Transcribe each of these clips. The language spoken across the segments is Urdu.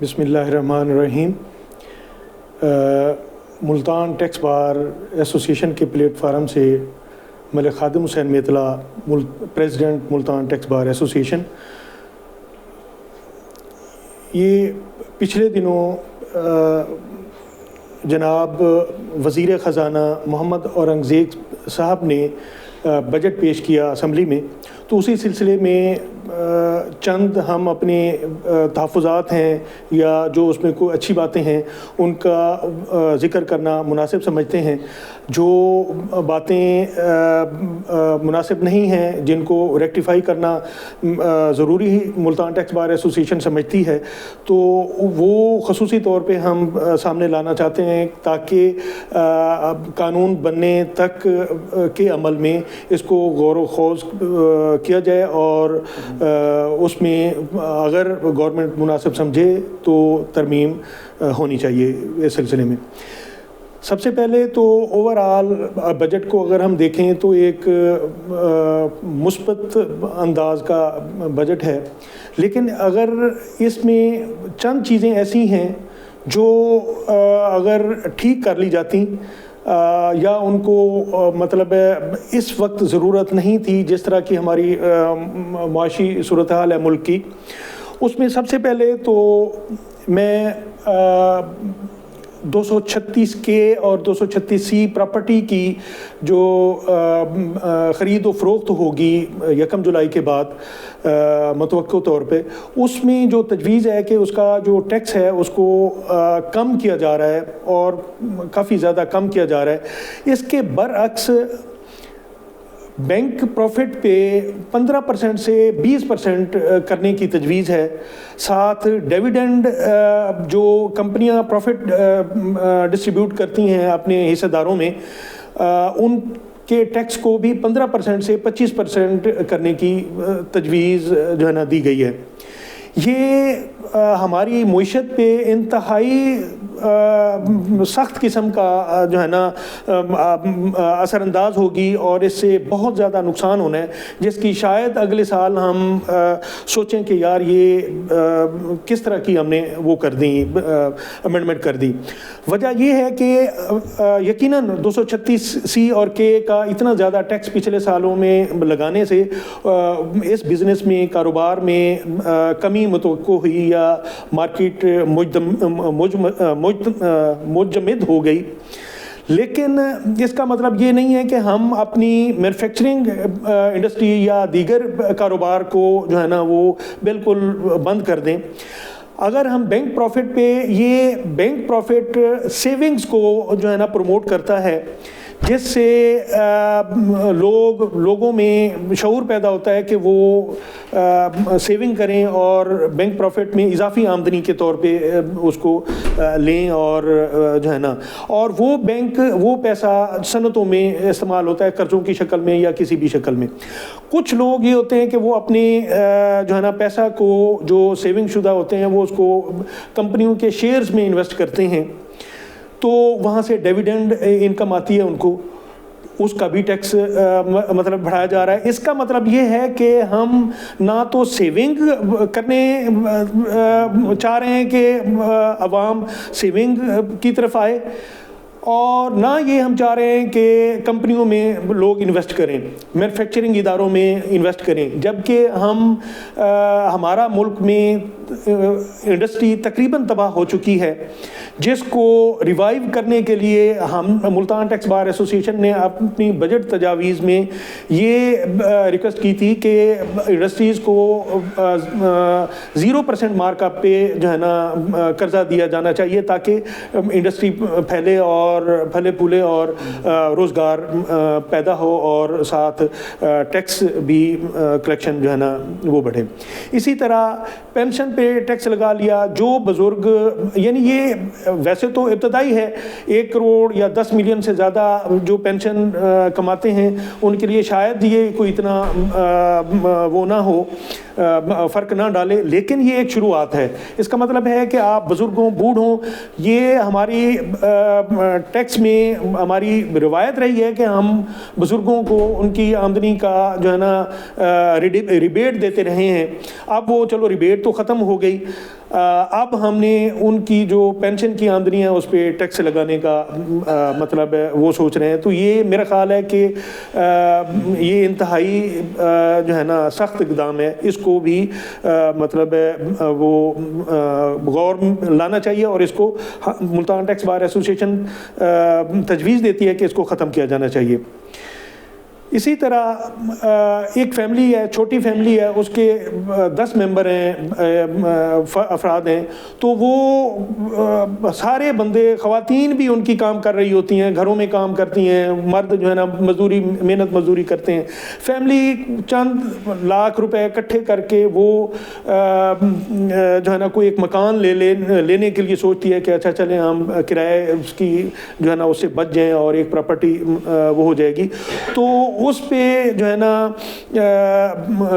بسم اللہ الرحمن الرحیم. ملتان ٹیکس بار ایسوسیشن کے پلیٹ فارم سے Malik Khadim Hussain Maitla, president Multan tax bar association. یہ پچھلے دنوں جناب وزیر خزانہ محمد اورنگزیب صاحب نے بجٹ پیش کیا اسمبلی میں، تو اسی سلسلے میں چند ہم اپنے تحفظات ہیں یا جو اس میں کوئی اچھی باتیں ہیں ان کا ذکر کرنا مناسب سمجھتے ہیں. جو باتیں مناسب نہیں ہیں جن کو ریکٹیفائی کرنا ضروری ملتان ٹیکس بار ایسوسیشن سمجھتی ہے، تو وہ خصوصی طور پہ ہم سامنے لانا چاہتے ہیں تاکہ قانون بننے تک کے عمل میں اس کو غور و خوض کیا جائے، اور اس میں اگر گورنمنٹ مناسب سمجھے تو ترمیم ہونی چاہیے اس سلسلے میں. سب سے پہلے تو اوور آل بجٹ کو اگر ہم دیکھیں تو ایک مثبت انداز کا بجٹ ہے، لیکن اگر اس میں چند چیزیں ایسی ہیں جو اگر ٹھیک کر لی جاتی یا ان کو مطلب اس وقت ضرورت نہیں تھی جس طرح کی ہماری معاشی صورتحال ہے ملک کی، اس میں سب سے پہلے تو میں 236 کے اور 236 سی پراپرٹی کی جو خرید و فروخت ہوگی 1 جولائی کے بعد متوقع طور پہ، اس میں جو تجویز ہے کہ اس کا جو ٹیکس ہے اس کو کم کیا جا رہا ہے اور کافی زیادہ کم کیا جا رہا ہے. اس کے برعکس بینک پروفٹ پہ 15% سے 20% کرنے کی تجویز ہے. ساتھ ڈیویڈنڈ جو کمپنیاں پروفٹ ڈسٹریبیوٹ کرتی ہیں اپنے حصہ داروں میں، ان کے ٹیکس کو بھی 15% سے 25% کرنے کی تجویز جو ہے نا دی گئی ہے. یہ ہماری معیشت پہ انتہائی سخت قسم کا جو ہے نا اثر انداز ہوگی اور اس سے بہت زیادہ نقصان ہونا ہے، جس کی شاید اگلے سال ہم سوچیں کہ یار یہ کس طرح کی ہم نے وہ کر دی امینڈمنٹ کر دی. وجہ یہ ہے کہ یقیناً 236 سی اور کے کا اتنا زیادہ ٹیکس پچھلے سالوں میں لگانے سے اس بزنس میں کاروبار میں کمی متوقع ہوئی یا مارکیٹ مجمد ہو گئی. لیکن اس کا مطلب یہ نہیں ہے کہ ہم اپنی مینوفیکچرنگ انڈسٹری یا دیگر کاروبار کو جو ہے نا وہ بالکل بند کر دیں. اگر ہم بینک پروفٹ پہ، یہ بینک پروفٹ سیونگز کو جو ہے نا پروموٹ کرتا ہے، جس سے لوگوں میں شعور پیدا ہوتا ہے کہ وہ سیونگ کریں اور بینک پروفٹ میں اضافی آمدنی کے طور پہ اس کو لیں، اور جو ہے نا اور وہ پیسہ صنعتوں میں استعمال ہوتا ہے قرضوں کی شکل میں یا کسی بھی شکل میں. کچھ لوگ یہ ہوتے ہیں کہ وہ اپنے جو ہے نا پیسہ کو جو سیونگ شدہ ہوتے ہیں وہ اس کو کمپنیوں کے شیئرز میں انویسٹ کرتے ہیں، تو وہاں سے ڈیویڈنڈ انکم آتی ہے ان کو، اس کا بھی ٹیکس مطلب بڑھایا جا رہا ہے. اس کا مطلب یہ ہے کہ ہم نہ تو سیونگ کرنے چاہ رہے ہیں کہ عوام سیونگ کی طرف آئے، اور نہ یہ ہم چاہ رہے ہیں کہ کمپنیوں میں لوگ انویسٹ کریں، مینوفیکچرنگ اداروں میں انویسٹ کریں، جبکہ ہمارا ملک میں انڈسٹری تقریباً تباہ ہو چکی ہے، جس کو ریوائیو کرنے کے لیے ہم ملتان ٹیکس بار ایسوسیشن نے اپنی بجٹ تجاویز میں یہ ریکویسٹ کی تھی کہ انڈسٹریز کو 0% مارک اپ پہ جو ہے نا قرضہ دیا جانا چاہیے، تاکہ انڈسٹری پھیلے اور پھلے پھولے اور روزگار پیدا ہو، اور ساتھ ٹیکس بھی کلیکشن جو ہے نا وہ بڑھے. اسی طرح پینشن پہ ٹیکس لگا لیا. جو بزرگ، یعنی یہ ویسے تو ابتدائی ہے، 1 کروڑ یا 10 ملین سے زیادہ جو پینشن کماتے ہیں ان کے لیے شاید یہ کوئی اتنا وہ نہ ہو، فرق نہ ڈالے، لیکن یہ ایک شروعات ہے. اس کا مطلب ہے کہ آپ بزرگوں، بوڑھوں، یہ ہماری ٹیکس میں ہماری روایت رہی ہے کہ ہم بزرگوں کو ان کی آمدنی کا جو ہے نا ریبیٹ دیتے رہے ہیں. اب وہ چلو ریبیٹ تو ختم ہو گئی. اب ہم نے ان کی جو پینشن کی آمدنی ہے اس پہ ٹیکس لگانے کا مطلب وہ سوچ رہے ہیں. تو یہ میرا خیال ہے کہ یہ انتہائی جو ہے نا سخت اقدام ہے. اس کو بھی مطلب وہ غور لانا چاہیے اور اس کو ملتان ٹیکس بار ایسوسیشن تجویز دیتی ہے کہ اس کو ختم کیا جانا چاہیے. اسی طرح ایک فیملی ہے, چھوٹی فیملی ہے, اس کے 10 ممبر ہیں, افراد ہیں, تو وہ سارے بندے, خواتین بھی ان کی کام کر رہی ہوتی ہیں, گھروں میں کام کرتی ہیں, مرد جو ہے نا مزدوری, محنت مزدوری کرتے ہیں. فیملی چند لاکھ روپے اکٹھے کر کے وہ جو ہے نا کوئی ایک مکان لینے کے لیے سوچتی ہے کہ اچھا چلیں ہم کرائے اس کی جو ہے نا اس سے بچ جائیں اور ایک پراپرٹی وہ ہو جائے گی. تو اس پہ جو ہے نا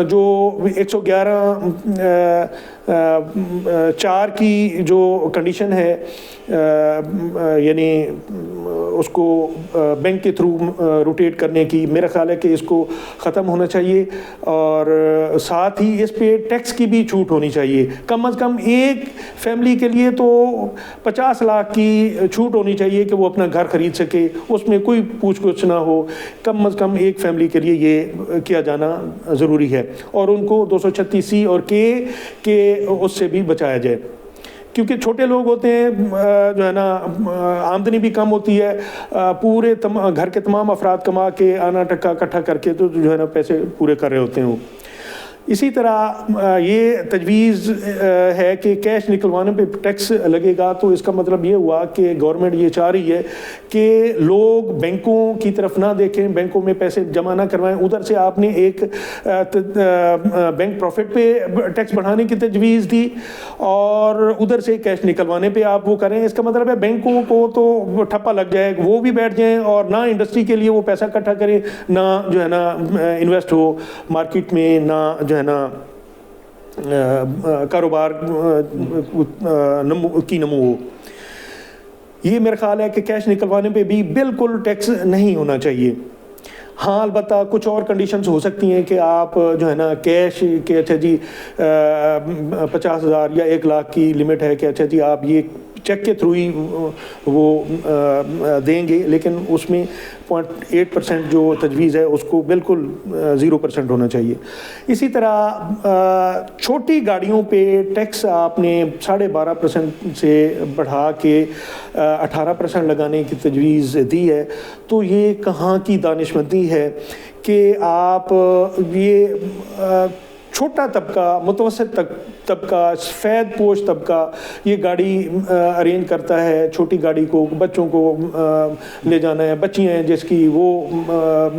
جو 111(4) کی جو کنڈیشن ہے, یعنی اس کو بینک کے تھرو روٹیٹ کرنے کی, میرا خیال ہے کہ اس کو ختم ہونا چاہیے. اور ساتھ ہی اس پہ ٹیکس کی بھی چھوٹ ہونی چاہیے. کم از کم ایک فیملی کے لیے تو 50 لاکھ کی چھوٹ ہونی چاہیے کہ وہ اپنا گھر خرید سکے, اس میں کوئی پوچھ گچھ نہ ہو. کم از کم ایک فیملی کے لیے یہ کیا جانا ضروری ہے, اور ان کو 236C اور کے اس سے بھی بچایا جائے, کیونکہ چھوٹے لوگ ہوتے ہیں جو ہے نا, آمدنی بھی کم ہوتی ہے, پورے گھر کے تمام افراد کما کے آنا ٹکا اکٹھا کر کے تو جو ہے نا پیسے پورے کر رہے ہوتے ہیں وہ. اسی طرح یہ تجویز ہے کہ کیش نکلوانے پہ ٹیکس لگے گا. تو اس کا مطلب یہ ہوا کہ گورنمنٹ یہ چاہ رہی ہے کہ لوگ بینکوں کی طرف نہ دیکھیں, بینکوں میں پیسے جمع نہ کروائیں. ادھر سے آپ نے ایک بینک پروفٹ پہ ٹیکس بڑھانے کی تجویز دی اور ادھر سے کیش نکلوانے پہ آپ وہ کریں. اس کا مطلب ہے بینکوں کو تو ٹھپا لگ جائے, وہ بھی بیٹھ جائیں اور نہ انڈسٹری کے لیے وہ پیسہ اکٹھا کریں, نہ جو ہے نا انویسٹ ہو مارکیٹ میں, نہ جو ہے نا کاروبار کی نمو ہو. یہ میرا خیال ہے کہ کیش نکلوانے پہ بھی بالکل ٹیکس نہیں ہونا چاہیے. ہاں البتہ کچھ اور کنڈیشنز ہو سکتی ہیں کہ آپ جو ہے نا کیش کہ اچھا جی 50,000 یا 1 لاکھ کی لمٹ ہے کہ اچھا جی آپ یہ چیک کے تھرو ہی وہ دیں گے, لیکن اس میں 0.8% جو تجویز ہے اس کو بالکل 0% ہونا چاہیے. اسی طرح چھوٹی گاڑیوں پہ ٹیکس آپ نے 12.5% سے بڑھا کے 18% لگانے کی تجویز دی ہے. تو یہ کہاں کی دانشمندی ہے کہ آپ یہ چھوٹا طبقہ, متوسط طبقہ, سفید پوش طبقہ یہ گاڑی ارینج کرتا ہے, چھوٹی گاڑی کو, بچوں کو لے جانا ہے, بچیاں ہیں جس کی وہ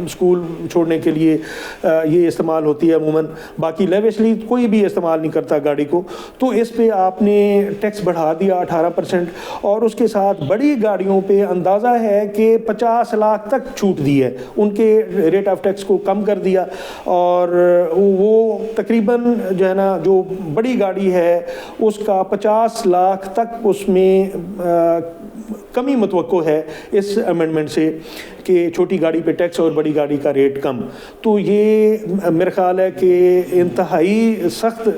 اسکول چھوڑنے کے لیے یہ استعمال ہوتی ہے عموماً, باقی لیوشلی کوئی بھی استعمال نہیں کرتا گاڑی کو. تو اس پہ آپ نے ٹیکس بڑھا دیا 18%, اور اس کے ساتھ بڑی گاڑیوں پہ اندازہ ہے کہ 50 لاکھ تک چھوٹ دی ہے, ان کے ریٹ آف ٹیکس کو کم کر دیا, اور وہ تقریباً جو ہے نا جو بڑی گاڑی ہے اس کا 50 لاکھ تک اس میں کمی متوقع ہے اس امینڈمنٹ سے کہ چھوٹی گاڑی پہ ٹیکس اور بڑی گاڑی کا ریٹ کم. تو یہ میرا خیال ہے کہ انتہائی سخت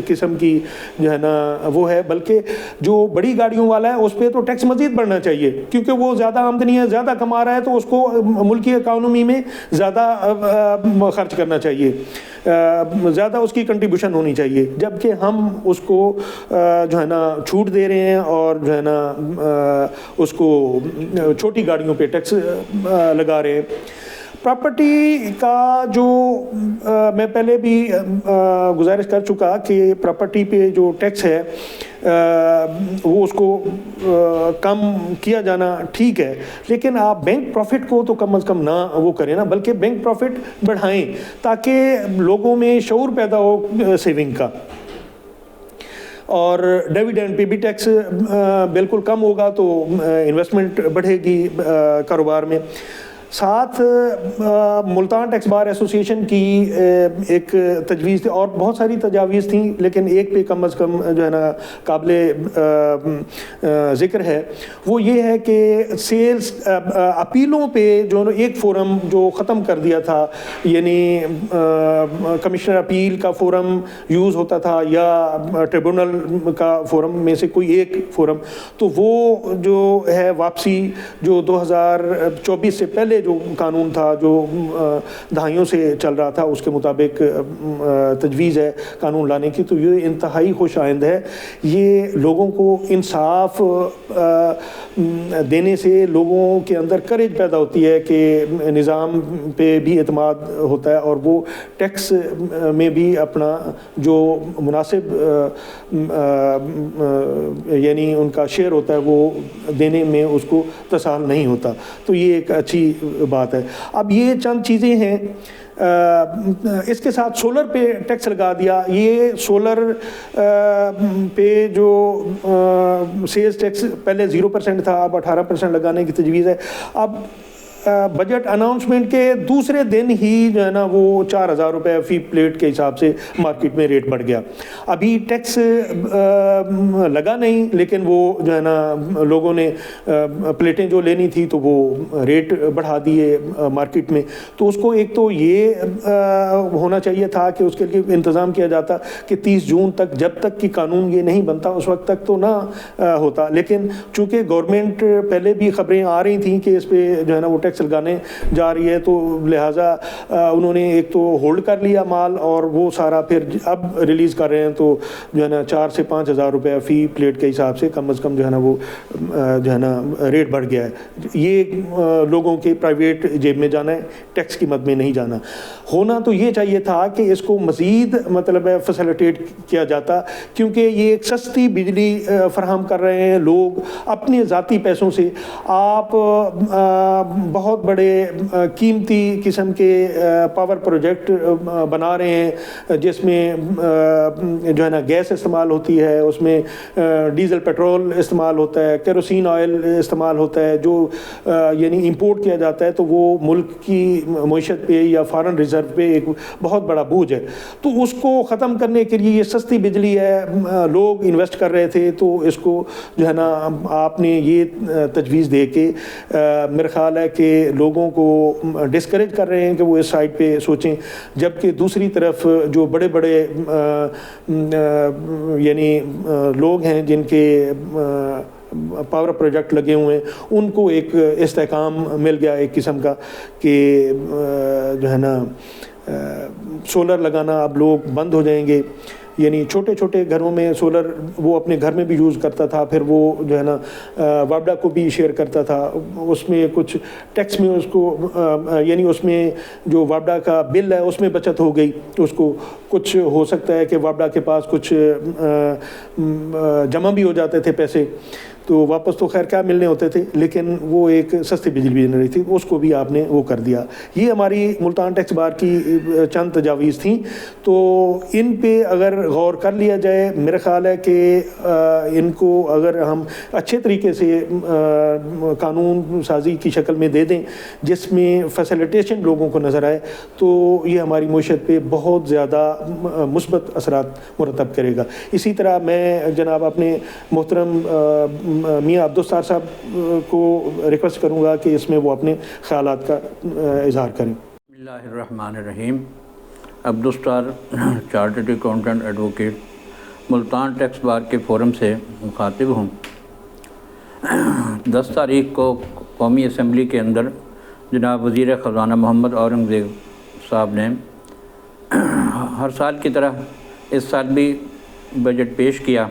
قسم کی جو ہے نا وہ ہے, بلکہ جو بڑی گاڑیوں والا ہے اس پہ تو ٹیکس مزید بڑھنا چاہیے, کیونکہ وہ زیادہ آمدنی ہے, زیادہ کما رہا ہے, تو اس کو ملکی اکانومی میں زیادہ خرچ کرنا چاہیے, زیادہ اس کی کنٹریبیوشن ہونی چاہیے, جبکہ ہم اس کو جو ہے نا چھوٹ دے رہے ہیں اور جو ہے نا اس کو چھوٹی گاڑیوں پہ ٹیکس لگا رہے ہیں. پراپرٹی کا جو میں پہلے بھی گزارش کر چکا کہ پراپرٹی پہ جو ٹیکس ہے وہ اس کو کم کیا جانا ٹھیک ہے, لیکن آپ بینک پروفٹ کو تو کم از کم نہ وہ کریں نا, بلکہ بینک پروفٹ بڑھائیں تاکہ لوگوں میں شعور پیدا ہو سیونگ کا. اور ڈیویڈینڈ پہ بھی ٹیکس بالکل کم ہوگا تو انویسٹمنٹ بڑھے گی کاروبار میں. ساتھ ملتان ٹیکس بار ایسوسیشن کی ایک تجویز تھی، اور بہت ساری تجاویز تھیں لیکن ایک پہ کم از کم جو ہے نا قابل ذکر ہے، وہ یہ ہے کہ سیلز اپیلوں پہ جو ایک فورم جو ختم کر دیا تھا، یعنی کمشنر اپیل کا فورم یوز ہوتا تھا یا ٹریبونل کا فورم میں سے کوئی ایک فورم، تو وہ جو ہے واپسی جو 2024 سے پہلے جو قانون تھا جو دہائیوں سے چل رہا تھا اس کے مطابق تجویز ہے قانون لانے کی، تو یہ انتہائی خوش آئند ہے۔ یہ لوگوں کو انصاف دینے سے لوگوں کے اندر کریج پیدا ہوتی ہے کہ نظام پہ بھی اعتماد ہوتا ہے، اور وہ ٹیکس میں بھی اپنا جو مناسب یعنی ان کا شیئر ہوتا ہے وہ دینے میں اس کو تساہل نہیں ہوتا، تو یہ ایک اچھی بات ہے۔ اب یہ چند چیزیں ہیں، اس کے ساتھ سولر پہ ٹیکس لگا دیا۔ یہ سولر پہ جو سیلز ٹیکس پہلے 0% تھا، اب 18% لگانے کی تجویز ہے۔ اب بجٹ اناؤنسمنٹ کے دوسرے دن ہی جو ہے نا وہ 4000 روپے فی پلیٹ کے حساب سے مارکیٹ میں ریٹ بڑھ گیا۔ ابھی ٹیکس لگا نہیں لیکن وہ جو ہے نا لوگوں نے پلیٹیں جو لینی تھی تو وہ ریٹ بڑھا دیے مارکیٹ میں، تو اس کو ایک تو یہ ہونا چاہیے تھا کہ اس کے لیے انتظام کیا جاتا کہ 30 جون تک جب تک کہ قانون یہ نہیں بنتا اس وقت تک تو نہ ہوتا، لیکن چونکہ گورنمنٹ پہلے بھی خبریں آ رہی تھیں کہ اس پہ جو ہے نا وہ ٹیکس لگانے جا رہی ہے، تو لہٰذا انہوں نے ایک تو ہولڈ کر لیا مال اور وہ سارا پھر اب ریلیز کر رہے ہیں، تو جو ہے نا 4 سے 5000 روپے فی پلیٹ کے حساب سے کم از کم جو ہے نا وہ جو ہے نا ریٹ بڑھ گیا ہے۔ یہ لوگوں کے پرائیویٹ جیب میں جانا ہے، ٹیکس کی مد میں نہیں جانا۔ ہونا تو یہ چاہیے تھا کہ اس کو مزید مطلب ہے فیسیلیٹیٹ کیا جاتا، کیونکہ یہ ایک سستی بجلی فراہم کر رہے ہیں لوگ اپنے ذاتی پیسوں سے۔ آپ بہت بڑے قیمتی قسم کے پاور پروجیکٹ بنا رہے ہیں جس میں جو ہے نا گیس استعمال ہوتی ہے، اس میں ڈیزل پیٹرول استعمال ہوتا ہے، کیروسین آئل استعمال ہوتا ہے، جو یعنی امپورٹ کیا جاتا ہے، تو وہ ملک کی معیشت پہ یا فارن ریزرو پہ ایک بہت بڑا بوجھ ہے۔ تو اس کو ختم کرنے کے لیے یہ سستی بجلی ہے، لوگ انویسٹ کر رہے تھے، تو اس کو جو ہے نا آپ نے یہ تجویز دے کے میرا خیال ہے کہ لوگوں کو ڈسکریج کر رہے ہیں کہ وہ اس سائڈ پہ سوچیں، جبکہ دوسری طرف جو بڑے بڑے یعنی لوگ ہیں جن کے پاور پروجیکٹ لگے ہوئے ہیں، ان کو ایک استحکام مل گیا ایک قسم کا کہ جو ہے نا سولر لگانا اب لوگ بند ہو جائیں گے۔ یعنی چھوٹے چھوٹے گھروں میں سولر وہ اپنے گھر میں بھی یوز کرتا تھا، پھر وہ جو ہے نا واپڈا کو بھی شیئر کرتا تھا، اس میں کچھ ٹیکس میں اس کو یعنی اس میں جو واپڈا کا بل ہے اس میں بچت ہو گئی، اس کو کچھ ہو سکتا ہے کہ واپڈا کے پاس کچھ جمع بھی ہو جاتے تھے پیسے، تو واپس تو خیر کیا ملنے ہوتے تھے، لیکن وہ ایک سستی بجلی بھی مل رہی تھی، اس کو بھی آپ نے وہ کر دیا۔ یہ ہماری ملتان ٹیکس بار کی چند تجاویز تھیں، تو ان پہ اگر غور کر لیا جائے، میرا خیال ہے کہ ان کو اگر ہم اچھے طریقے سے قانون سازی کی شکل میں دے دیں جس میں فیسیلیٹیشن لوگوں کو نظر آئے، تو یہ ہماری معیشت پہ بہت زیادہ مثبت اثرات مرتب کرے گا۔ اسی طرح میں جناب اپنے محترم میاں عبدالستار صاحب کو ریکویسٹ کروں گا کہ اس میں وہ اپنے خیالات کا اظہار کریں۔ بسم اللہ الرحمن الرحیم۔ Abdul Sattar chartered accountant advocate Multan tax bar کے فورم سے مخاطب ہوں۔ 10 تاریخ کو قومی اسمبلی کے اندر جناب وزیر خزانہ محمد اورنگزیب صاحب نے ہر سال کی طرح اس سال بھی بجٹ پیش کیا،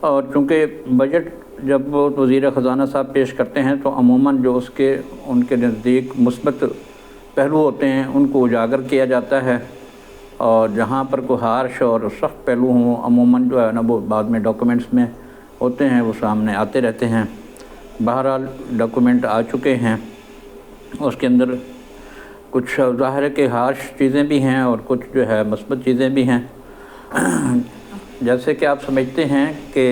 اور چونکہ بجٹ جب وزیر خزانہ صاحب پیش کرتے ہیں تو عموماً جو ان کے نزدیک مثبت پہلو ہوتے ہیں ان کو اجاگر کیا جاتا ہے، اور جہاں پر کوئی ہارش اور سخت پہلو ہوں عموماً جو ہے نا وہ بعد میں ڈاکومنٹس میں ہوتے ہیں، وہ سامنے آتے رہتے ہیں۔ بہرحال ڈاکومنٹ آ چکے ہیں، اس کے اندر کچھ ظاہر ہے کہ ہارش چیزیں بھی ہیں اور کچھ جو ہے مثبت چیزیں بھی ہیں۔ جیسے کہ آپ سمجھتے ہیں کہ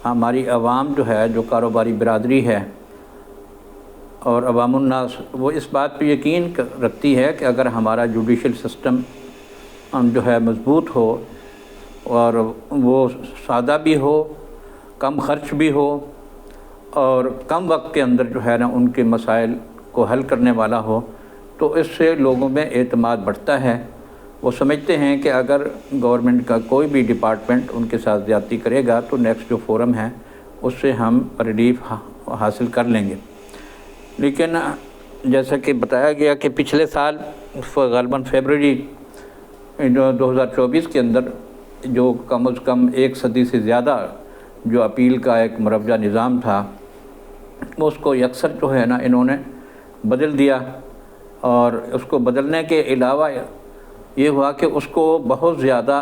ہماری عوام جو ہے، جو کاروباری برادری ہے، اور عوام الناس وہ اس بات پہ یقین رکھتی ہے کہ اگر ہمارا جوڈیشل سسٹم جو ہے مضبوط ہو اور وہ سادہ بھی ہو، کم خرچ بھی ہو اور کم وقت کے اندر جو ہے نا ان کے مسائل کو حل کرنے والا ہو، تو اس سے لوگوں میں اعتماد بڑھتا ہے۔ وہ سمجھتے ہیں کہ اگر گورنمنٹ کا کوئی بھی ڈپارٹمنٹ ان کے ساتھ زیادتی کرے گا تو نیکسٹ جو فورم ہے اس سے ہم ریلیف حاصل کر لیں گے۔ لیکن جیسا کہ بتایا گیا کہ پچھلے سال غالباً فیبرری 2024 کے اندر جو کم از کم 1 صدی سے زیادہ جو اپیل کا ایک مروجہ نظام تھا اس کو یکسر جو ہے نا انہوں نے بدل دیا، اور اس کو بدلنے کے علاوہ یہ ہوا کہ اس کو بہت زیادہ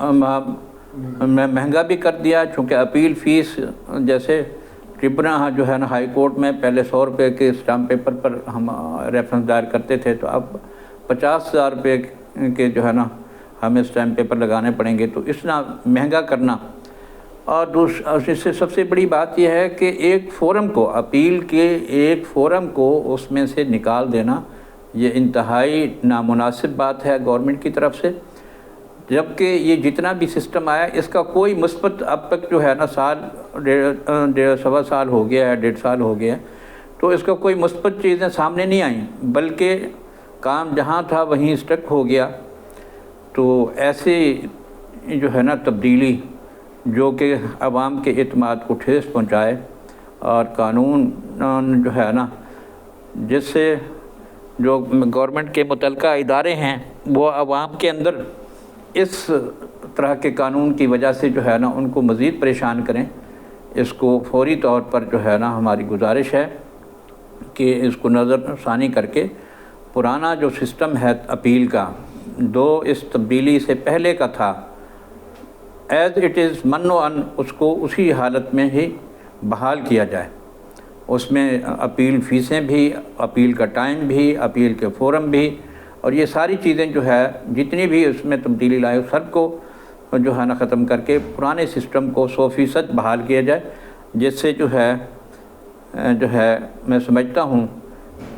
مہنگا بھی کر دیا، چونکہ اپیل فیس جیسے ٹربیونل جو ہے نا ہائی کورٹ میں پہلے 100 روپے کے اسٹامپ پیپر پر ہم ریفرنس دائر کرتے تھے، تو اب 50,000 روپے کے جو ہے نا ہمیں اسٹامپ پیپر لگانے پڑیں گے۔ تو اتنا مہنگا کرنا، اور اس سے سب سے بڑی بات یہ ہے کہ ایک فورم کو، اپیل کے ایک فورم کو اس میں سے نکال دینا، یہ انتہائی نامناسب بات ہے گورنمنٹ کی طرف سے، جبکہ یہ جتنا بھی سسٹم آیا اس کا کوئی مثبت اب تک جو ہے نا سوا سال ہو گیا ہے، 1.5 سال ہو گیا ہے، تو اس کا کوئی مثبت چیزیں سامنے نہیں آئیں، بلکہ کام جہاں تھا وہیں اسٹک ہو گیا۔ تو ایسے جو ہے نا تبدیلی جو کہ عوام کے اعتماد کو ٹھیس پہنچائے، اور قانون جو ہے نا جس سے جو گورنمنٹ کے متعلقہ ادارے ہیں وہ عوام کے اندر اس طرح کے قانون کی وجہ سے جو ہے نا ان کو مزید پریشان کریں، اس کو فوری طور پر جو ہے نا ہماری گزارش ہے کہ اس کو نظر ثانی کر کے پرانا جو سسٹم ہے اپیل کا، اس تبدیلی سے پہلے کا تھا، ایز اٹ از من و ان، اس کو اسی حالت میں ہی بحال کیا جائے۔ اس میں اپیل فیسیں بھی، اپیل کا ٹائم بھی، اپیل کے فورم بھی، اور یہ ساری چیزیں جو ہے جتنی بھی اس میں تبدیلی لائے سب کو جو ہے نا ختم کر کے پرانے سسٹم کو 100% بحال کیا جائے، جس سے جو ہے میں سمجھتا ہوں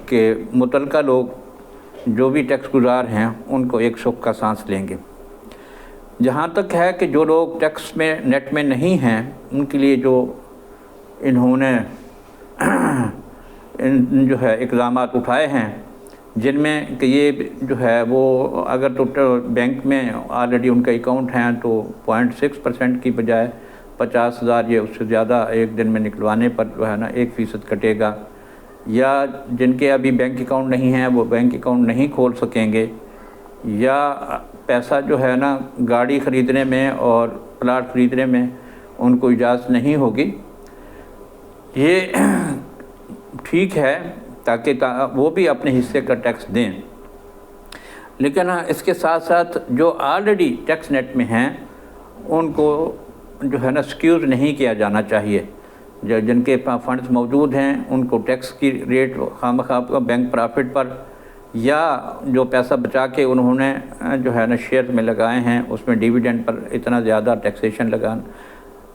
کہ متعلقہ لوگ جو بھی ٹیکس گزار ہیں ان کو ایک سکھ کا سانس لیں گے۔ جہاں تک ہے کہ جو لوگ ٹیکس میں نیٹ میں نہیں ہیں ان کے لیے جو انہوں نے جو ہے اقدامات اٹھائے ہیں، جن میں کہ یہ جو ہے وہ اگر تو بینک میں آلریڈی ان کا اکاؤنٹ ہیں تو 0.6% کی بجائے 50,000 یا اس سے زیادہ ایک دن میں نکلوانے پر جو ہے نا 1% کٹے گا، یا جن کے ابھی بینک اکاؤنٹ نہیں ہیں وہ بینک اکاؤنٹ نہیں کھول سکیں گے، یا پیسہ جو ہے نا گاڑی خریدنے میں اور پلاٹ خریدنے میں ان کو اجازت نہیں ہوگی۔ یہ ٹھیک ہے تاکہ وہ بھی اپنے حصے کا ٹیکس دیں، لیکن اس کے ساتھ ساتھ جو آلریڈی ٹیکس نیٹ میں ہیں ان کو جو ہے نا سکیوز نہیں کیا جانا چاہیے۔ جن کے فنڈز موجود ہیں ان کو ٹیکس کی ریٹ خواہ بینک پرافٹ پر، یا جو پیسہ بچا کے انہوں نے جو ہے نا شیئر میں لگائے ہیں اس میں ڈیویڈنڈ پر اتنا زیادہ ٹیکسیشن لگانا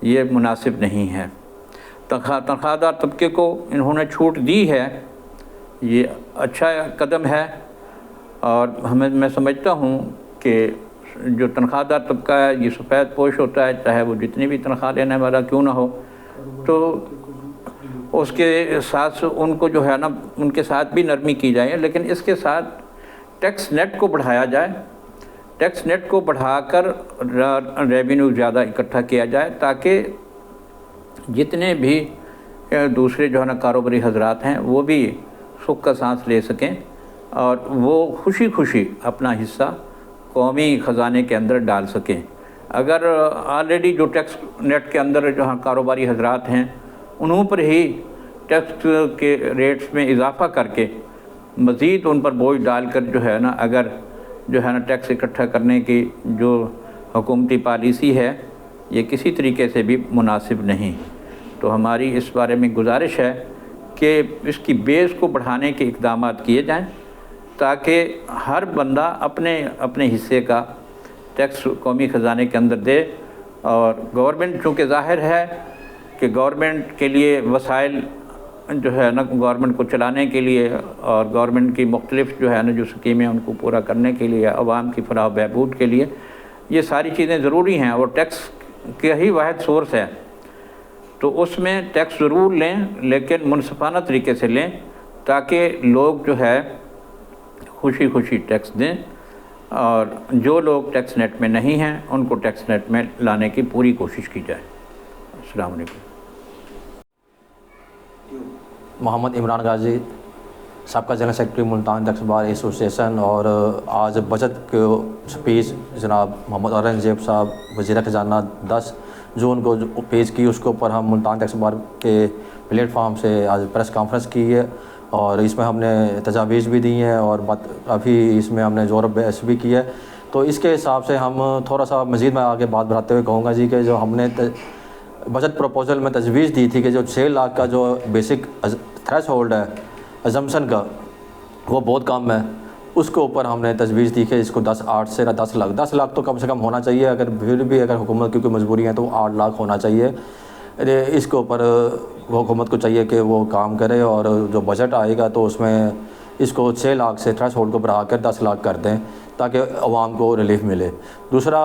یہ مناسب نہیں ہے۔ تنخواہ دار طبقے کو انہوں نے چھوٹ دی ہے، یہ اچھا قدم ہے، اور میں سمجھتا ہوں کہ جو تنخواہ دار طبقہ ہے یہ سفید پوش ہوتا ہے، چاہے وہ جتنی بھی تنخواہ لینے والا کیوں نہ ہو، تو اس کے ساتھ ان کو جو ہے نا ان کے ساتھ بھی نرمی کی جائے، لیکن اس کے ساتھ ٹیکس نیٹ کو بڑھایا جائے، ٹیکس نیٹ کو بڑھا کر ریونیو زیادہ اکٹھا کیا جائے، تاکہ جتنے بھی دوسرے جو ہے نا کاروباری حضرات ہیں وہ بھی سکھ کا سانس لے سکیں اور وہ خوشی خوشی اپنا حصہ قومی خزانے کے اندر ڈال سکیں۔ اگر آلریڈی جو ٹیکس نیٹ کے اندر جو کاروباری حضرات ہیں انہوں پر ہی ٹیکس کے ریٹس میں اضافہ کر کے مزید ان پر بوجھ ڈال کر جو ہے نا اگر جو ہے نا ٹیکس اکٹھا کرنے کی جو حکومتی پالیسی ہے یہ کسی طریقے سے بھی مناسب نہیں۔ تو ہماری اس بارے میں گزارش ہے کہ اس کی بیس کو بڑھانے کے اقدامات کیے جائیں تاکہ ہر بندہ اپنے حصے کا ٹیکس قومی خزانے کے اندر دے، اور گورنمنٹ چونکہ ظاہر ہے کہ گورنمنٹ کے لیے وسائل جو ہے نا گورنمنٹ کو چلانے کے لیے اور گورنمنٹ کی مختلف جو ہے نا جو اسکیمیں ان کو پورا کرنے کے لیے، عوام کی فلاح و بہبود کے لیے یہ ساری چیزیں ضروری ہیں، اور ٹیکس کا ہی واحد سورس ہے، تو اس میں ٹیکس ضرور لیں لیکن منصفانہ طریقے سے لیں تاکہ لوگ جو ہے خوشی خوشی ٹیکس دیں، اور جو لوگ ٹیکس نیٹ میں نہیں ہیں ان کو ٹیکس نیٹ میں لانے کی پوری کوشش کی جائے۔ السلام علیکم۔ محمد عمران غازی، سابقہ general secretary Multan tax bar association, اور آج بجٹ کے اسپیچ جناب محمد اورنگزیب صاحب وزیر خزانہ 10 جون کو پیش کی، اس کے اوپر ہم ملتان ٹیکس بار کے پلیٹ فارم سے آج پریس کانفرنس کی ہے، اور اس میں ہم نے تجاویز بھی دی ہیں اور کافی اس میں ہم نے زور بحث بھی کی ہے۔ تو اس کے حساب سے ہم تھوڑا سا مزید میں آگے بات بڑھاتے ہوئے کہوں گا جی کہ جو ہم نے بجٹ پروپوزل میں تجویز دی تھی کہ جو 6 لاکھ کا جو بیسک تھریش ہولڈ ہے ازمپشن کا وہ بہت کم ہے، اس کے اوپر ہم نے تجویز دی کہ اس کو 8 سے 10 لاکھ تو کم سے کم ہونا چاہیے، اگر پھر بھی اگر حکومت کی کوئی مجبوری ہے تو 8 لاکھ ہونا چاہیے۔ اس کے اوپر حکومت کو چاہیے کہ وہ کام کرے، اور جو بجٹ آئے گا تو اس میں اس کو 6 لاکھ سے تھریش ہولڈ کو بڑھا کر 10 لاکھ کر دیں تاکہ عوام کو ریلیف ملے۔ دوسرا،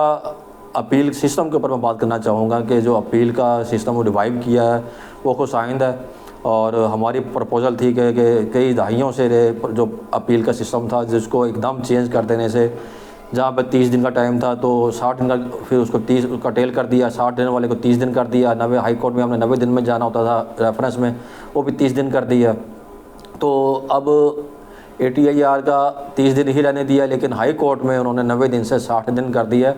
اپیل سسٹم کے اوپر میں بات کرنا چاہوں گا کہ جو اپیل کا سسٹم وہ ریوائیو کیا ہے وہ خوش آئند ہے، اور ہماری پرپوزل تھی کہ کئی دہائیوں سے جو اپیل کا سسٹم تھا جس کو ایک دم چینج کر دینے سے، جہاں پہ 30 دن کا ٹائم تھا تو 60 دن کا، پھر اس کو 30 کا ٹیل کر دیا، 60 دن والے کو 30 دن کر دیا، 90 ہائی کورٹ میں ہم نے 90 دن میں جانا ہوتا تھا ریفرنس میں، وہ بھی 30 دن کر دیا۔ تو اب ATIR کا 30 دن ہی رہنے دیا، لیکن ہائی کورٹ میں انہوں نے 90 دن سے 60 دن کر دیا۔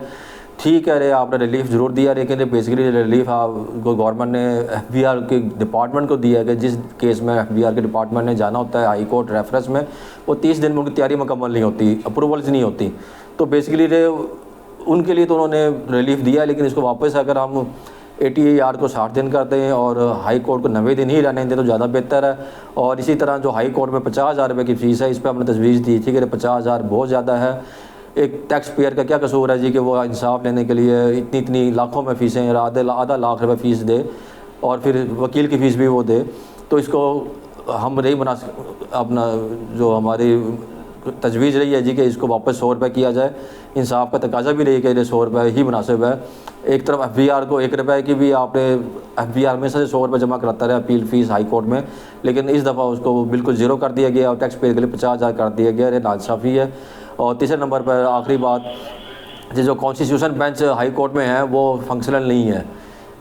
ٹھیک ہے، آپ نے ریلیف ضرور دیا، لیکن بیسیکلی ریلیف آپ کو گورنمنٹ نے FBR کے ڈپارٹمنٹ کو دیا کہ جس کیس میں FBR کے ڈپارٹمنٹ نے جانا ہوتا ہے ہائی کورٹ ریفرنس میں، وہ 30 دن میں ان کی تیاری مکمل نہیں ہوتی، اپروولز نہیں ہوتی، تو بیسیکلی ان کے لیے تو انہوں نے ریلیف دیا، لیکن اس کو واپس اگر ہم ATIR کو 60 دن کرتے ہیں اور ہائی کورٹ کو 90 دن ہی رہنے دیں تو زیادہ بہتر ہے۔ اور اسی طرح جو ہائی کورٹ میں 50,000 روپے کی فیس ہے، اس پہ ہم نے تجویز دی تھی کہ 50,000 بہت زیادہ ہے، ایک ٹیکس پیئر کا کیا قصور ہے جی کہ وہ انصاف لینے کے لیے اتنی لاکھوں میں فیسیں، آدھا لاکھ روپے فیس دے اور پھر وکیل کی فیس بھی وہ دے، تو اس کو ہم نہیں اپنا جو ہماری تجویز رہی ہے جی کہ اس کو واپس 100 روپے کیا جائے، انصاف کا تقاضا بھی رہی کہ 100 روپے ہی مناسب ہے۔ ایک طرف FBR کو 1 روپے کی بھی آپ نے FBR میں سے 100 روپے جمع کراتا رہا اپیل فیس ہائی کورٹ میں، لیکن اس دفعہ اس کو بالکل زیرو کر دیا گیا اور ٹیکس پیئر کے لیے 50,000 کر دیا گیا، یہ ناانصافی ہے۔ اور تیسرے نمبر پر آخری بات، جو کانسٹیٹیوشن بینچ ہائی کورٹ میں ہیں وہ فنکشنل نہیں ہے،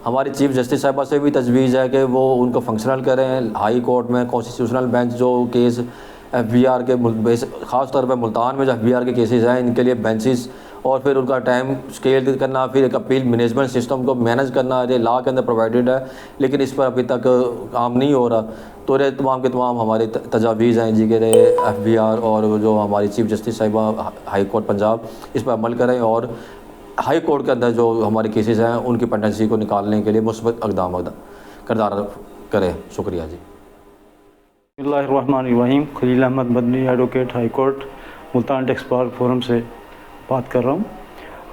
ہماری چیف جسٹس صاحبہ سے بھی تجویز ہے کہ وہ ان کو فنکشنل کریں۔ ہائی کورٹ میں کانسٹیٹیوشنل بینچ جو کیس FBR کے خاص طور پہ ملتان میں جو FBR کے کیسز ہیں ان کے لیے بینچز، اور پھر ان کا ٹائم اسکیل کرنا، پھر ایک اپیل مینجمنٹ سسٹم کو مینیج کرنا، یہ لا کے اندر پرووائڈڈ ہے، لیکن اس پر ابھی تک کام نہیں ہو رہا۔ تو یہ تمام کے تمام ہماری تجاویز ہیں جی کہ FBR اور جو ہماری چیف جسٹس صاحبہ ہائی کورٹ پنجاب اس پر عمل کریں، اور ہائی کورٹ کے اندر جو ہمارے کیسز ہیں ان کی پینڈنسی کو نکالنے کے لیے مثبت اقدام کردار کریں۔ شکریہ جی۔ بسم اللہ الرحمن الرحیم۔ Khalil Ahmed Madani, advocate, high court Multan tax bar forum سے بات کر رہا ہوں۔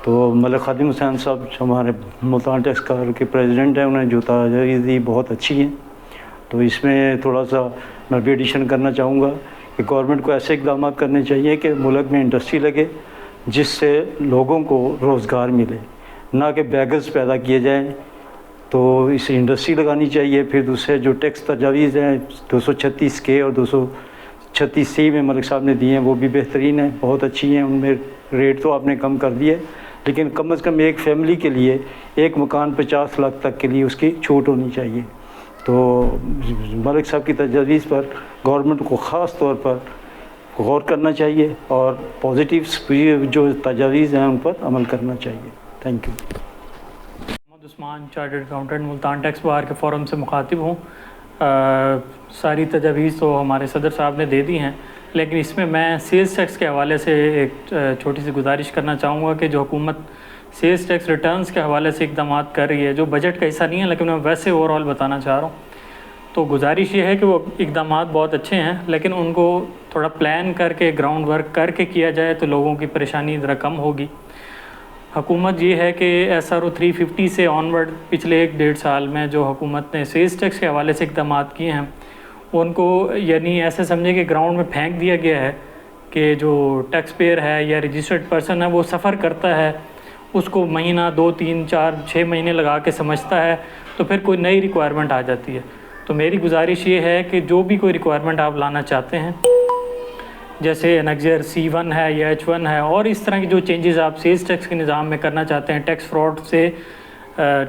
تو ملک خادم حسین صاحب جو ہمارے ملتان ٹیکس بار کے پریزیڈنٹ ہیں، انہیں جو تجاویز دی بہت اچھی ہیں، تو اس میں تھوڑا سا میں بھی ایڈیشن کرنا چاہوں گا کہ گورنمنٹ کو ایسے اقدامات کرنے چاہیے کہ ملک میں انڈسٹری لگے جس سے لوگوں کو روزگار ملے، نہ کہ بیگرز پیدا کیے جائیں، تو اس انڈسٹری لگانی چاہیے۔ پھر دوسرے جو ٹیکس تجاویز ہیں 236K اور 236C میں ملک صاحب نے دیے ہیں، وہ بھی بہترین ہیں، بہت اچھی ہیں، ان میں ریٹ تو آپ نے کم کر دیے، لیکن کم از کم ایک فیملی کے لیے ایک مکان 50 لاکھ تک کے لیے اس کی چھوٹ ہونی چاہیے۔ تو ملک صاحب کی تجاویز پر گورنمنٹ کو خاص طور پر غور کرنا چاہیے اور پازیٹیو جو تجاویز ہیں ان پر عمل کرنا چاہیے۔ Thank you. Muhammad Usman, chartered accountant, Multan tax bar کے فورم سے مخاطب ہوں۔ ساری تجاویز تو ہمارے صدر صاحب نے دے دی ہیں، لیکن اس میں سیلز ٹیکس کے حوالے سے ایک چھوٹی سی گزارش کرنا چاہوں گا کہ جو حکومت سیلز ٹیکس ریٹرنز کے حوالے سے اقدامات کر رہی ہے، جو بجٹ کا حصہ نہیں ہے لیکن میں ویسے اوور آل بتانا چاہ رہا ہوں، تو گزارش یہ ہے کہ وہ اقدامات بہت اچھے ہیں، لیکن ان کو تھوڑا پلان کر کے گراؤنڈ ورک کر کے کیا جائے تو لوگوں کی پریشانی ذرا کم ہوگی۔ حکومت یہ ہے کہ SRO 350 سے آنورڈ پچھلے 1-1.5 سال میں جو حکومت نے سیلز ٹیکس کے حوالے سے اقدامات کیے ہیں ان کو یعنی ایسے سمجھے کہ گراؤنڈ میں پھینک دیا گیا ہے کہ جو ٹیکس پیئر ہے یا رجسٹرڈ پرسن ہے وہ سفر کرتا ہے، اس کو مہینہ 2 3 4 6 مہینے لگا کے سمجھتا ہے، تو پھر کوئی نئی ریکوائرمنٹ آ جاتی ہے۔ تو میری گزارش یہ ہے کہ جو بھی کوئی ریکوائرمنٹ آپ لانا چاہتے ہیں، جیسے انگزر C1 ہے یا H1 ہے، اور اس طرح کی جو چینجز آپ سیلز ٹیکس کے نظام میں کرنا چاہتے ہیں ٹیکس فراڈ سے،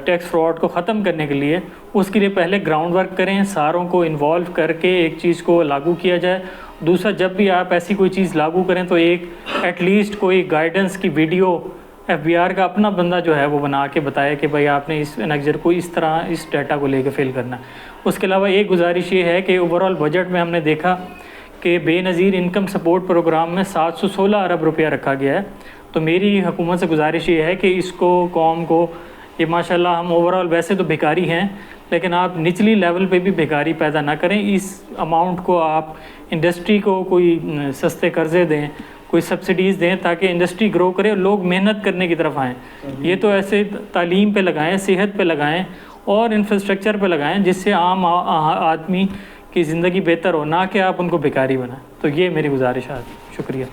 ٹیکس فراڈ کو ختم کرنے کے لیے، اس کے لیے پہلے گراؤنڈ ورک کریں، ساروں کو انوالو کر کے ایک چیز کو لاگو کیا جائے۔ دوسرا، جب بھی آپ ایسی کوئی چیز لاگو کریں تو ایک ایٹ لیسٹ کوئی گائیڈنس کی ویڈیو FBR کا اپنا بندہ جو ہے وہ بنا کے بتائے کہ بھائی آپ نے اس انگزر کو اس طرح اس ڈیٹا کو لے کے فل کرنا ہے۔ اس کے علاوہ ایک گزارش یہ ہے کہ اوورآل بجٹ میں ہم نے دیکھا کہ بے نظیر انکم سپورٹ پروگرام میں 716 ارب روپیہ رکھا گیا ہے۔ تو میری حکومت سے گزارش یہ ہے کہ اس کو قوم کو، یہ ماشاءاللہ ہم اوورآل ویسے تو بھکاری ہیں، لیکن آپ نچلی لیول پہ بھی بھکاری پیدا نہ کریں۔ اس اماؤنٹ کو آپ انڈسٹری کو کوئی سستے قرضے دیں، کوئی سبسڈیز دیں تاکہ انڈسٹری گرو کرے اور لوگ محنت کرنے کی طرف آئیں۔ یہ تو ایسے تعلیم پہ لگائیں، صحت پہ لگائیں اور انفراسٹرکچر پہ لگائیں جس سے عام آدمی کی زندگی بہتر ہو، نہ کہ آپ ان کو بھکاری بنائیں۔ تو یہ میری گزارش ہے، شکریہ۔